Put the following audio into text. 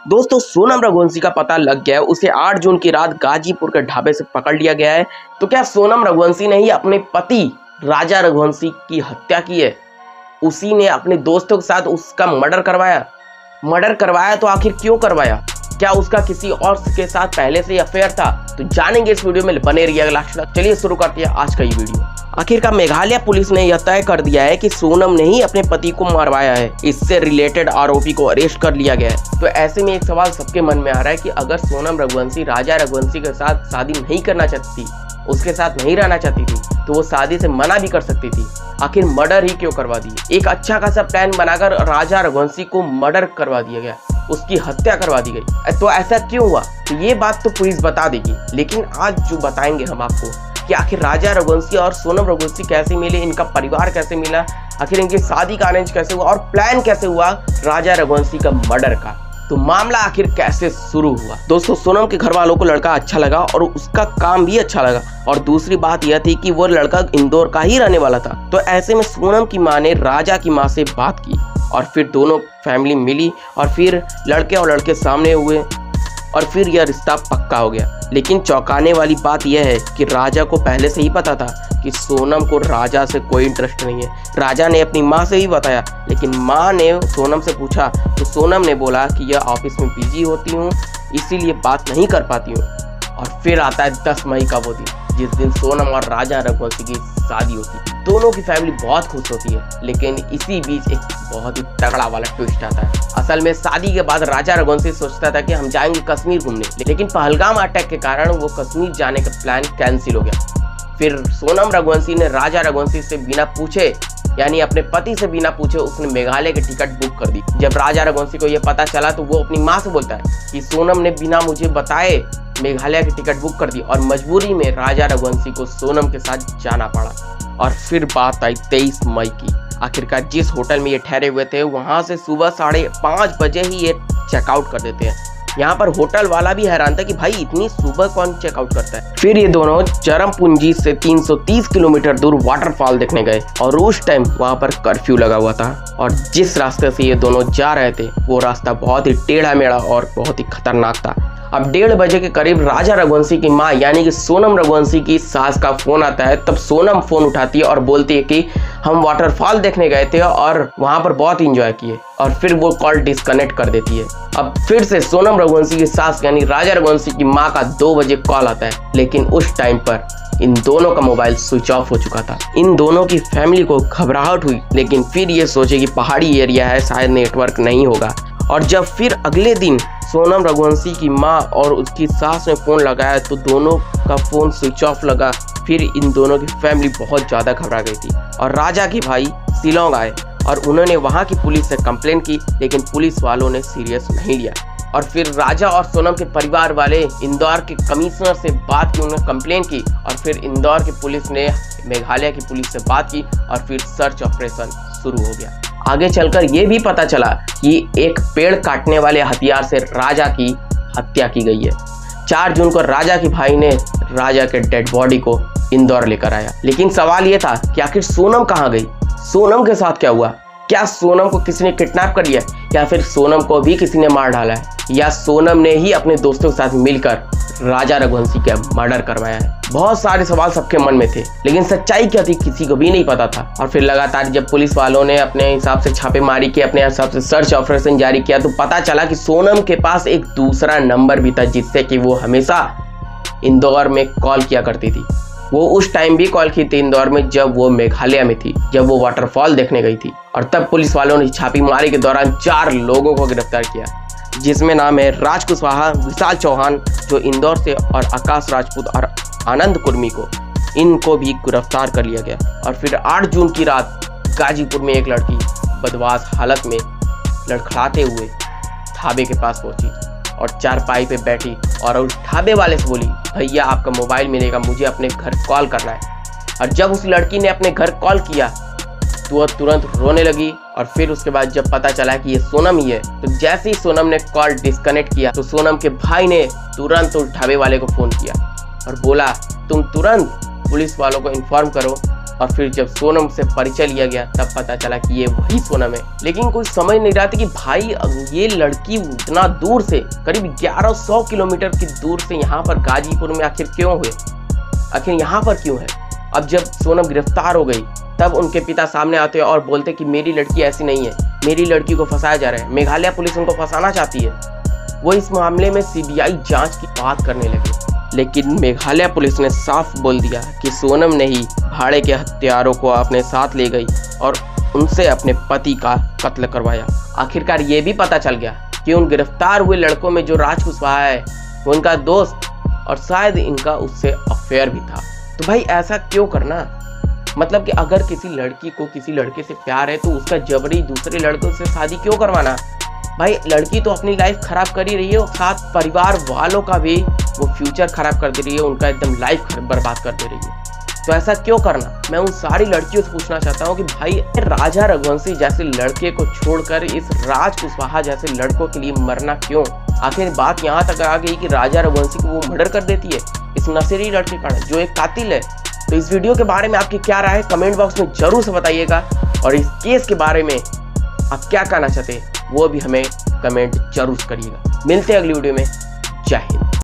दोस्तों सोनम रघुवंशी का पता लग गया है, उसे 8 जून की रात गाजीपुर के ढाबे से पकड़ लिया गया है। तो क्या सोनम रघुवंशी ने ही अपने पति राजा रघुवंशी की हत्या की है? उसी ने अपने दोस्तों के साथ उसका मर्डर करवाया तो आखिर क्यों करवाया? क्या उसका किसी और के साथ पहले से अफेयर था? तो जानेंगे इस वीडियो में, बने रहिएगा लास्ट तक। चलिए शुरू करते हैं आज का ये वीडियो। आखिरकार मेघालय पुलिस ने यह तय कर दिया है कि सोनम ने ही अपने पति को मरवाया है। इससे रिलेटेड आरोपी को अरेस्ट कर लिया गया है। तो ऐसे में एक सवाल सबके मन में आ रहा है कि अगर सोनम रघुवंशी राजा रघुवंशी के साथ शादी नहीं करना चाहती थी, उसके साथ नहीं रहना चाहती थी, तो वो शादी से मना भी कर सकती थी। आखिर मर्डर ही क्यों करवा दी? एक अच्छा खासा प्लान बनाकर राजा रघुवंशी को मर्डर करवा दिया गया, उसकी हत्या करवा दी गई। तो ऐसा क्यों हुआ? तो ये बात तो पुलिस बता देगी, लेकिन आज जो बताएंगे हम आपको कि आखिर राजा रघुवंशी और सोनम रघुवंशी कैसे मिले, इनका परिवार कैसे मिला, आखिर इनकी शादी का अरेंज कैसे हुआ और प्लान कैसे हुआ राजा रघुवंशी का मर्डर का। तो मामला आखिर कैसे शुरू हुआ? दोस्तों सोनम के घर वालों को लड़का अच्छा लगा और उसका काम भी अच्छा लगा, और दूसरी बात यह थी कि वो लड़का इंदौर का ही रहने वाला था। तो ऐसे में सोनम की माँ ने राजा की माँ से बात की और फिर दोनों फैमिली मिली और फिर लड़के और लड़के सामने हुए और फिर यह रिश्ता पक्का हो गया। लेकिन चौंकाने वाली बात यह है कि राजा को पहले से ही पता था कि सोनम को राजा से कोई इंटरेस्ट नहीं है। राजा ने अपनी माँ से भी बताया, लेकिन माँ ने सोनम से पूछा तो सोनम ने बोला कि यह ऑफिस में बिजी होती हूँ, इसीलिए बात नहीं कर पाती हूँ। और फिर आता है 10 मई का वो दिन, जिस दिन सोनम और राजा रघुवंशी की शादी होती है। दोनों की फैमिली बहुत खुश होती है, लेकिन इसी बीच एक बहुत ही तगड़ा वाला ट्विस्ट आता है। असल में शादी के बाद राजा रघुवंशी सोचता था कि हम जाएंगे कश्मीर घूमने, लेकिन पहलगाम अटैक के कारण वो कश्मीर जाने का प्लान कैंसिल हो गया। फिर सोनम रघुवंशी ने राजा रघुवंशी से बिना पूछे, यानी अपने पति से बिना पूछे, उसने मेघालय की टिकट बुक कर दी। जब राजा रघुवंशी को यह पता चला तो वो अपनी माँ से बोलता है कि सोनम ने बिना मुझे बताए मेघालय की टिकट बुक कर दी, और मजबूरी में राजा रघुवंशी को सोनम के साथ जाना पड़ा। और फिर बात आई 23 मई की। आखिरकार जिस होटल में ये ठहरे हुए थे वहां से सुबह 5:30 बजे ही ये चेकआउट कर देते हैं। यहाँ पर होटल वाला भी हैरान था कि भाई इतनी सुबह कौन चेकआउट करता है। फिर ये दोनों चरमपुंजी से 330 किलोमीटर दूर वाटरफॉल देखने गए, और उस टाइम वहाँ पर कर्फ्यू लगा हुआ था। और जिस रास्ते से ये दोनों जा रहे थे वो रास्ता बहुत ही टेढ़ा मेढ़ा और बहुत ही खतरनाक था। अब 1:30 बजे के करीब राजा रघुवंशी की माँ यानी कि सोनम रघुवंशी की सास का फोन आता है। तब सोनम फोन उठाती है और बोलती है कि हम वाटरफॉल देखने गए थे और वहां पर बहुत इंजॉय किए, और फिर वो कॉल डिस्कनेक्ट कर देती है। अब फिर से सोनम रघुवंशी की सास यानी राजा रघुवंशी की माँ का 2 बजे कॉल आता है, लेकिन उस टाइम पर इन दोनों का मोबाइल स्विच ऑफ हो चुका था। इन दोनों की फैमिली को घबराहट हुई, लेकिन फिर ये सोचे कि पहाड़ी एरिया है, शायद नेटवर्क नहीं होगा। और जब फिर अगले दिन सोनम रघुवंशी की माँ और उसकी सास ने फोन लगाया तो दोनों का फोन स्विच ऑफ लगा। फिर इन दोनों की फैमिली बहुत ज़्यादा घबरा गई थी, और राजा के भाई शिलोंग आए और उन्होंने वहाँ की पुलिस से कंप्लेन की, लेकिन पुलिस वालों ने सीरियस नहीं लिया। और फिर राजा और सोनम के परिवार वाले इंदौर के कमिश्नर से बात की, उन्होंने कंप्लेन की, और फिर इंदौर की पुलिस ने मेघालय की पुलिस से बात की, और फिर सर्च ऑपरेशन शुरू हो गया। आगे चलकर यह भी पता चला कि एक पेड़ काटने वाले हथियार से राजा की हत्या की गई है। 4 जून को राजा के भाई ने राजा के डेड बॉडी को इंदौर लेकर आया, लेकिन सवाल यह था कि आखिर सोनम कहाँ गई? सोनम के साथ क्या हुआ? क्या सोनम को किसी ने किडनैप कर लिया, या फिर सोनम को भी किसी ने मार डाला है, या सोनम ने ही अपने दोस्तों के साथ मिलकर राजा रघुवंशी का मर्डर करवाया है? बहुत सारे सवाल सबके मन में थे, लेकिन सच्चाई क्या थी किसी को भी नहीं पता था। और फिर लगातार जब पुलिस वालों ने अपने हिसाब से छापेमारी की, अपने हिसाब से सर्च ऑपरेशन जारी किया, तो पता चला कि सोनम के पास एक दूसरा नंबर भी था, जिससे कि वो हमेशा इंदौर में कॉल किया करती थी। वो उस टाइम भी कॉल की थी इंदौर में जब वो मेघालय में थी, जब वो वाटरफॉल देखने गई थी। और तब पुलिस वालों ने छापेमारी के दौरान 4 लोगों को गिरफ्तार किया, जिसमें नाम है राज कुशवाहा, विशाल चौहान जो इंदौर से, और आकाश राजपूत और आनंद कुर्मी को, इनको भी गिरफ्तार कर लिया गया। और फिर 8 जून की रात गाजीपुर में एक लड़की बदमाश हालत में लड़खड़ाते हुए ढाबे के पास पहुंची और चारपाई पे बैठी और उस ढाबे वाले से बोली, भैया आपका मोबाइल मिलेगा, मुझे अपने घर कॉल करना है। और जब उस लड़की ने अपने घर कॉल किया तो वह तुरंत रोने लगी। और फिर उसके बाद जब पता चला कि ये सोनम ही है, तो जैसे ही सोनम ने कॉल डिस्कनेक्ट किया तो सोनम के भाई ने तुरंत उस ढाबे वाले को फ़ोन किया और बोला, तुम तुरंत पुलिस वालों को इन्फॉर्म करो और फिर जब सोनम से परिचय लिया गया तब पता चला कि ये वही सोनम है। लेकिन कोई समझ नहीं रहा था कि भाई ये लड़की इतना दूर से, करीब 1100 किलोमीटर की दूर से यहाँ पर गाजीपुर में आखिर क्यों हुए, आखिर यहाँ पर क्यों है। अब जब सोनम गिरफ्तार हो गई तब उनके पिता सामने आते हैं और बोलते कि मेरी लड़की ऐसी नहीं है, मेरी लड़की को फंसाया जा रहा है, मेघालय पुलिस उनको फंसाना चाहती है। वो इस मामले में सीबीआई जांच की बात करने लगे, लेकिन मेघालय पुलिस ने साफ बोल दिया कि सोनम ने ही भाड़े के हत्यारों को अपने साथ ले गई और उनसे अपने पति का कत्ल करवाया। आखिरकार ये भी पता चल गया कि उन गिरफ्तार हुए लड़कों में जो राज कुशवाहा है वो उनका दोस्त और शायद इनका उससे अफेयर भी था। तो भाई ऐसा क्यों करना, मतलब कि अगर किसी लड़की को किसी लड़के से प्यार है तो उसका जबरी दूसरे लड़कों से शादी क्यों करवाना। भाई लड़की तो अपनी लाइफ खराब कर ही रही है और साथ परिवार वालों का भी वो फ्यूचर खराब कर दे रही है, उनका एकदम लाइफ बर्बाद कर दे रही है। तो ऐसा क्यों करना। मैं उन सारी लड़कियों से पूछना चाहता हूँ कि भाई राजा रघुवंशी जैसे लड़के को छोड़कर इस राज कुशवाहा जैसे लड़कों के लिए मरना क्यों। आखिर बात यहाँ तक आ गई कि राजा रघुवंशी को वो मर्डर कर देती है इस नशेड़ी लड़के का जो एक कातिल है। तो इस वीडियो के बारे में आपकी क्या राय है कमेंट बॉक्स में जरूर से बताइएगा, और इस केस के बारे में आप क्या कहना चाहते हैं वो भी हमें कमेंट जरूर करिएगा। मिलते हैं अगली वीडियो में। जय हिंद।